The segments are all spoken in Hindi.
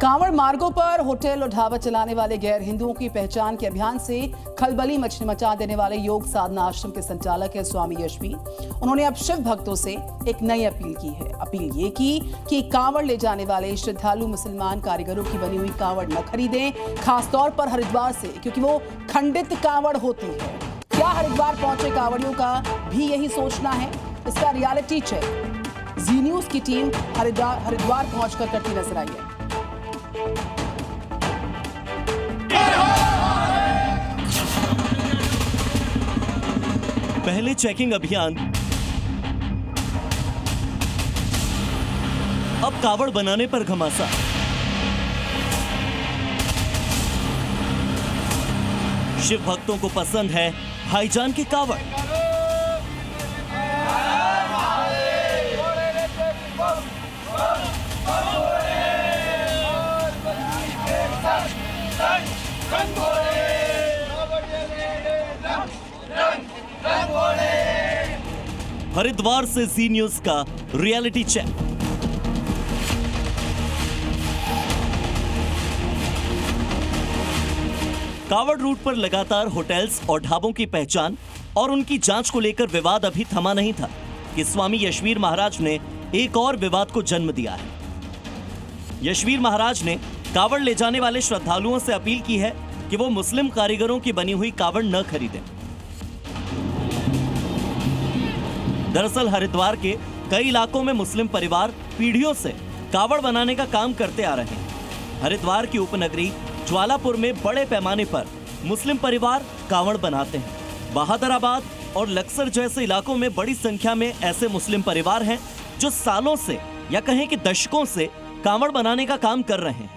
कांवड़ मार्गों पर होटल और ढाबा चलाने वाले गैर हिंदुओं की पहचान के अभियान से खलबली मचा देने वाले योग साधना आश्रम के संचालक है स्वामी यशवी। उन्होंने अब शिव भक्तों से एक नई अपील की है। अपील ये की कि कांवड़ ले जाने वाले श्रद्धालु मुसलमान कारीगरों की बनी हुई कांवड़ न खरीदें, खासतौर पर हरिद्वार से, क्योंकि वो खंडित कांवड़ होती है। क्या हरिद्वार पहुंचे कांवड़ियों का भी यही सोचना है? इसका रियलिटी चेक जी न्यूज की टीम हरिद्वार पहुंचकर करती नजर आई है। पहले चेकिंग अभियान, अब कावड़ बनाने पर घमासान। शिव भक्तों को पसंद है भाईजान के कावड़। हरिद्वार से जी न्यूज का रियलिटी चेक। कावड़ रूट पर लगातार होटल्स और ढाबों की पहचान और उनकी जांच को लेकर विवाद अभी थमा नहीं था कि स्वामी यशवीर महाराज ने एक और विवाद को जन्म दिया है। यशवीर महाराज ने कावड़ ले जाने वाले श्रद्धालुओं से अपील की है कि वो मुस्लिम कारीगरों की बनी हुई कावड़ न खरीदें। दरअसल हरिद्वार के कई इलाकों में मुस्लिम परिवार पीढ़ियों से कावड़ बनाने का काम करते आ रहे हैं। हरिद्वार की उपनगरी ज्वालापुर में बड़े पैमाने पर मुस्लिम परिवार कावड़ बनाते हैं। बहादुराबाद और लक्सर जैसे इलाकों में बड़ी संख्या में ऐसे मुस्लिम परिवार हैं जो सालों से या कहें कि दशकों से कावड़ बनाने का काम कर रहे हैं।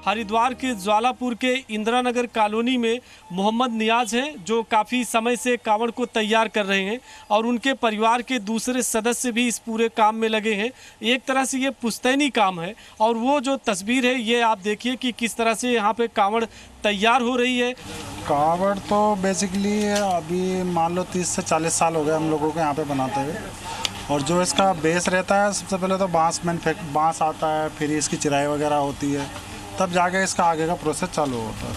हरिद्वार के ज्वालापुर के इंदिरा नगर कॉलोनी में मोहम्मद नियाज हैं जो काफ़ी समय से कावड़ को तैयार कर रहे हैं और उनके परिवार के दूसरे सदस्य भी इस पूरे काम में लगे हैं। एक तरह से ये पुश्तैनी काम है और वो जो तस्वीर है ये आप देखिए कि किस तरह से यहाँ पे कावड़ तैयार हो रही है। कावड़ तो बेसिकली अभी मान लो 30 से 40 साल हो गए हम लोगों को यहाँ पे बनाते हुए। और जो इसका बेस रहता है, सबसे पहले तो बांस आता है, फिर इसकी चिराई वगैरह होती है, तब जाके इसका आगे का प्रोसेस चालू होता है।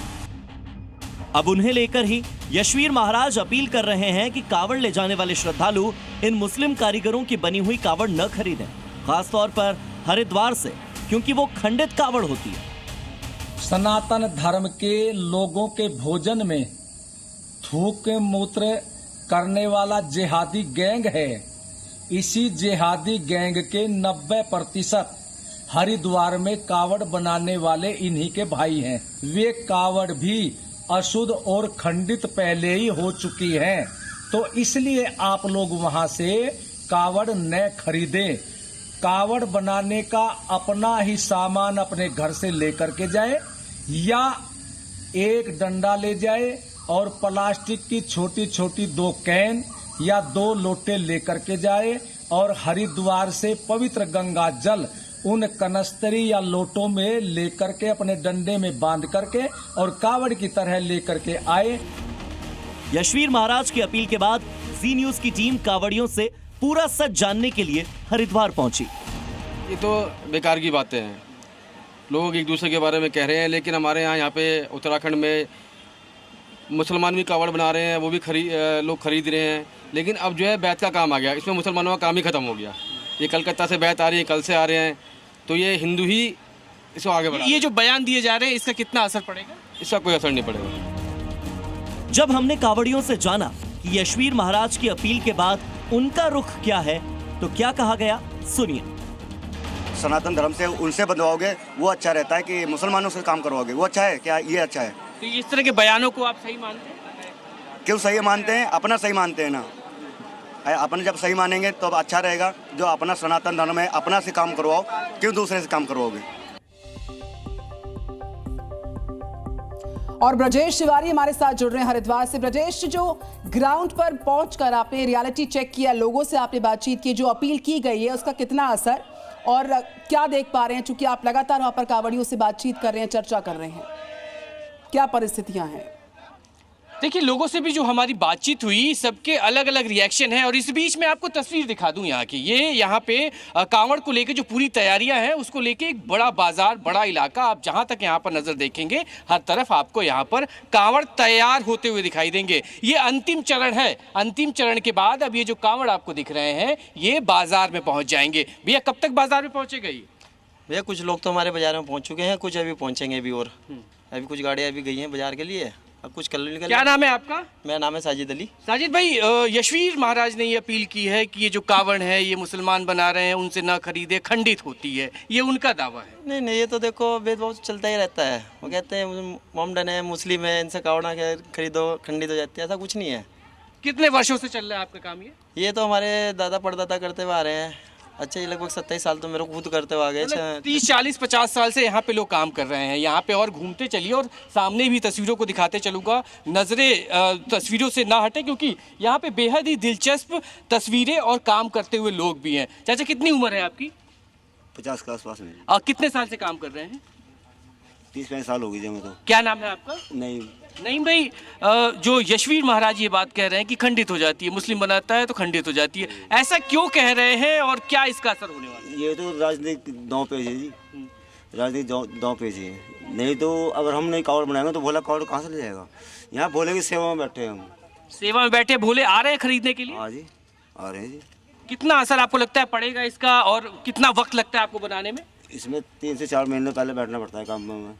अब उन्हें लेकर ही यशवीर महाराज अपील कर रहे हैं कि कावड़ ले जाने वाले श्रद्धालु इन मुस्लिम कारीगरों की बनी हुई कावड़ न खरीदें, खासतौर पर हरिद्वार से, क्योंकि वो खंडित कावड़ होती है। सनातन धर्म के लोगों के भोजन में थूक मूत्र करने वाला जिहादी गैंग है। इसी जिहादी गैंग के 90% हरिद्वार में कावड़ बनाने वाले इन्हीं के भाई हैं। वे कावड़ भी अशुद्ध और खंडित पहले ही हो चुकी हैं, तो इसलिए आप लोग वहां से कावड़ न खरीदें। कावड़ बनाने का अपना ही सामान अपने घर से लेकर के जाए या एक डंडा ले जाए और प्लास्टिक की छोटी छोटी 2 कैन या 2 लोटे लेकर के जाए और हरिद्वार से पवित्र गंगा जल उन कनस्तरी या लोटों में लेकर के अपने डंडे में बांध करके और कावड़ की तरह लेकर के आए। यशवीर महाराज की अपील के बाद जी न्यूज की टीम कावड़ियों से पूरा सच जानने के लिए हरिद्वार पहुंची। ये तो बेकार की बातें हैं, लोग एक दूसरे के बारे में कह रहे हैं, लेकिन हमारे यहाँ पे उत्तराखंड में मुसलमान भी कावड़ बना रहे हैं, वो भी लोग खरीद रहे हैं। लेकिन अब जो है बैत का काम आ गया, इसमें मुसलमानों का काम ही खत्म हो गया। ये कलकत्ता से बैत आ रही है, कल से आ रहे हैं, तो ये हिंदू ही इसको आगे बढ़ा। ये जो बयान दिए जा रहे हैं इसका कितना असर पड़ेगा? इसका कोई असर नहीं पड़ेगा। जब हमने कावड़ियों से जाना कि यशवीर महाराज की अपील के बाद उनका रुख क्या है, तो क्या कहा गया सुनिए। सनातन धर्म से उनसे बंधवाओगे वो अच्छा रहता है कि मुसलमानों से काम करवाओगे वो अच्छा है क्या? ये अच्छा है। तो इस तरह के बयानों को आप सही मानते हैं? क्यों सही मानते हैं? अपना सही मानते हैं ना। अपन जब सही मानेंगे तो अच्छा रहेगा। जो अपना सनातन धर्म है अपना से काम करवाओ, क्यों दूसरे से काम करवाओगे? और ब्रजेश तिवारी हमारे साथ जुड़ रहे हैं हरिद्वार से। ब्रजेश, जो ग्राउंड पर पहुंचकर आपने रियलिटी चेक किया, लोगों से आपने बातचीत की, जो अपील की गई है उसका कितना असर और क्या देख पा रहे हैं? चूंकि आप लगातार वहां पर कावड़ियों से बातचीत कर रहे हैं, चर्चा कर रहे हैं, क्या परिस्थितियां हैं? देखिए, लोगों से भी जो हमारी बातचीत हुई, सबके अलग अलग रिएक्शन है। और इस बीच में आपको तस्वीर दिखा दूं यहाँ की। ये यहाँ पे कांवड़ को लेके जो पूरी तैयारियां हैं, उसको लेके एक बड़ा बाजार, बड़ा इलाका, आप जहाँ तक यहाँ पर नजर देखेंगे, हर तरफ आपको यहाँ पर कांवड़ तैयार होते हुए दिखाई देंगे। ये अंतिम चरण है। अंतिम चरण के बाद अब ये जो कांवड़ आपको दिख रहे हैं, ये बाजार में पहुँच जाएंगे। भैया, कब तक बाजार में पहुँचेगा ये? भैया, कुछ लोग तो हमारे बाजार में पहुँच चुके हैं, कुछ अभी पहुँचेंगे अभी, और अभी कुछ गाड़ियाँ अभी गई हैं बाजार के लिए, अब कुछ कल निकल। क्या नाम है आपका? मेरा नाम है साजिद अली। साजिद भाई, यशवीर महाराज ने ये अपील की है कि ये जो कावड़ है, ये मुसलमान बना रहे हैं, उनसे ना खरीदे, खंडित होती है, ये उनका दावा है। नहीं नहीं, ये तो देखो भेदभाव चलता ही रहता है। वो कहते हैं मोमडन है, मुस्लिम है, इनसे कावड़ ना खरीदो, खंडित हो जाती है, ऐसा कुछ नहीं है। कितने वर्षों से चल रहा है आपका काम ये तो हमारे दादा परदादा करते हुए आ रहे हैं। अच्छा, ये लगभग 27 साल तो मेरे को खुद करते हुए आ गए। 30, 40, 50 साल से यहाँ पे लोग काम कर रहे हैं। यहाँ पे और घूमते चलिए और सामने भी तस्वीरों को दिखाते चलूँगा, नज़रें तस्वीरों से ना हटे, क्योंकि यहाँ पे बेहद ही दिलचस्प तस्वीरें और काम करते हुए लोग भी हैं। चाचा, कितनी उम्र है आपकी? 50 के आसपास में। कितने साल से काम कर रहे हैं? 30-35 साल हो गई जब मैं तो। क्या नाम है आपका? नहीं भाई, जो यशवीर महाराज ये बात कह रहे हैं कि खंडित हो जाती है, मुस्लिम बनाता है तो खंडित हो जाती है, ऐसा क्यों कह रहे हैं और क्या इसका असर होने वाला है? ये तो राजनीतिक दांव पेच है जी, राजनीतिक दांव पेच है। नहीं तो अगर हम नहीं कावड़ बनाएंगे तो भोला कावड़ कहाँ से ले जाएगा? यहाँ भोले की सेवा में बैठे हैं हम। सेवा में बैठे भोले आ रहे हैं खरीदने के लिए? हाँ जी, आ रहे हैं जी। कितना असर आपको लगता है पड़ेगा इसका, और कितना वक्त लगता है आपको बनाने में? इसमें 3 से 4 महीने पहले बैठना पड़ता है काम में।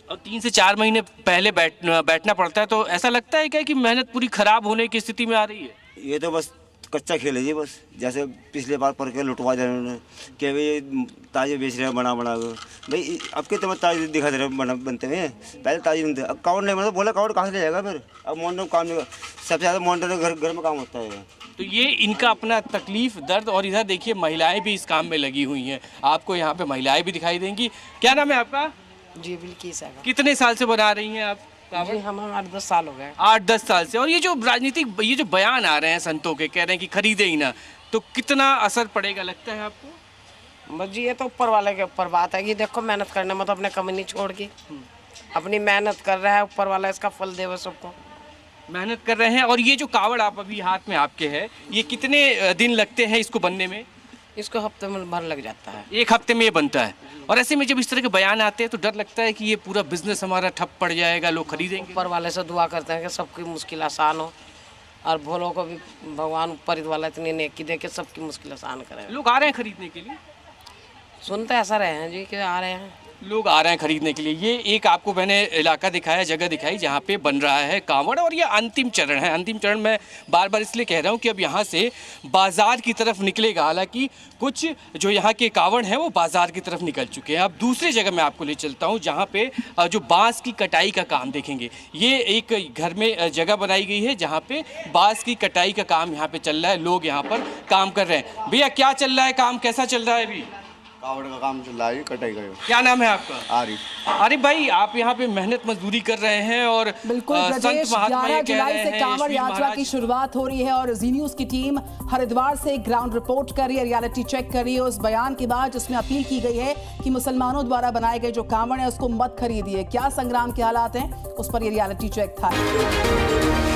और 3 से 4 महीने पहले बैठना पड़ता है, तो ऐसा लगता है क्या कि मेहनत पूरी खराब होने की स्थिति में आ रही है? ये तो बस कच्चा खेल है जी, बस जैसे पिछले बार पर के लुटवा दे रहे हैं कि भाई ताजे बेच रहे हैं बना कर। भाई अब के तो ताजे दिखा दे रहे हैं बनते हुए, पहले ताजे बनते। अब कावड़ नहीं बना, बोला कावड़ कहाँ से ले जाएगा फिर? अब मोन्डो काम नहीं, सबसे ज़्यादा मोन्डो घर में काम होता है। तो ये इनका अपना तकलीफ, दर्द। और इधर देखिए, महिलाएं भी इस काम में लगी हुई हैं। आपको यहाँ पे महिलाएं भी दिखाई देंगी। क्या नाम है आपका? जी, बिल्किस है। कितने साल से बना रही हैं आप? जी, हम 8-10 साल हो गए। 8-10 साल से। और ये जो राजनीतिक, ये जो बयान आ रहे हैं संतों के, कह रहे हैं कि खरीदे ही ना, तो कितना असर पड़ेगा लगता है आपको? बस जी, ये तो ऊपर वाले के ऊपर बात है कि देखो, मेहनत करने में तो अपने कमी नहीं छोड़ के अपनी मेहनत कर रहा है, ऊपर वाला इसका फल देवे सबको। मेहनत कर रहे हैं। और ये जो कावड़ आप अभी हाथ में आपके है, ये कितने दिन लगते हैं इसको बनने में? इसको हफ्ते में भर लग जाता है। 1 हफ्ते में ये बनता है। और ऐसे में जब इस तरह के बयान आते हैं तो डर लगता है कि ये पूरा बिजनेस हमारा ठप पड़ जाएगा, लोग खरीदेंगे। ऊपर वाले से दुआ करते हैं कि सबकी मुश्किल आसान हो, और भोलों को भी भगवान ऊपर वाला इतनी नेकी दे के सबकी मुश्किल आसान करे। लोग आ रहे हैं खरीदने के लिए? सुनते ऐसा रहे हैं जी कि आ रहे हैं, लोग आ रहे हैं खरीदने के लिए। ये एक आपको मैंने इलाका दिखाया, जगह दिखाई, जहाँ पे बन रहा है कावड़। और ये अंतिम चरण है। अंतिम चरण मैं बार बार इसलिए कह रहा हूँ कि अब यहाँ से बाज़ार की तरफ निकलेगा। हालांकि कुछ जो यहाँ के कावड़ हैं वो बाज़ार की तरफ निकल चुके हैं। अब दूसरी जगह मैं आपको ले चलता हूँ, जहाँ पे जो बाँस की कटाई का काम देखेंगे। ये एक घर में जगह बनाई गई है जहाँ पे बाँस की कटाई का काम यहाँ पे चल रहा है। लोग यहाँ पर काम कर रहे हैं। भैया, क्या चल रहा है काम, कैसा चल रहा है अभी? कावड़ का काम चल रहा है, कटाई का। क्या नाम है आपका? आरिफ। आरिफ भाई, आप यहाँ पे मेहनत मजदूरी कर रहे हैं और बिल्कुल ब्रजेश, 11 जुलाई से कांवड़ यात्रा की शुरुआत हो रही है और जी न्यूज की टीम हरिद्वार से ग्राउंड रिपोर्ट कर रही है, रियलिटी चेक कर रही है उस बयान के बाद जिसमें अपील की गई है कि मुसलमानों द्वारा बनाए गए जो कांवड़ है उसको मत खरीदिए। क्या संग्राम के हालात हैं, उस पर ये रियलिटी चेक था।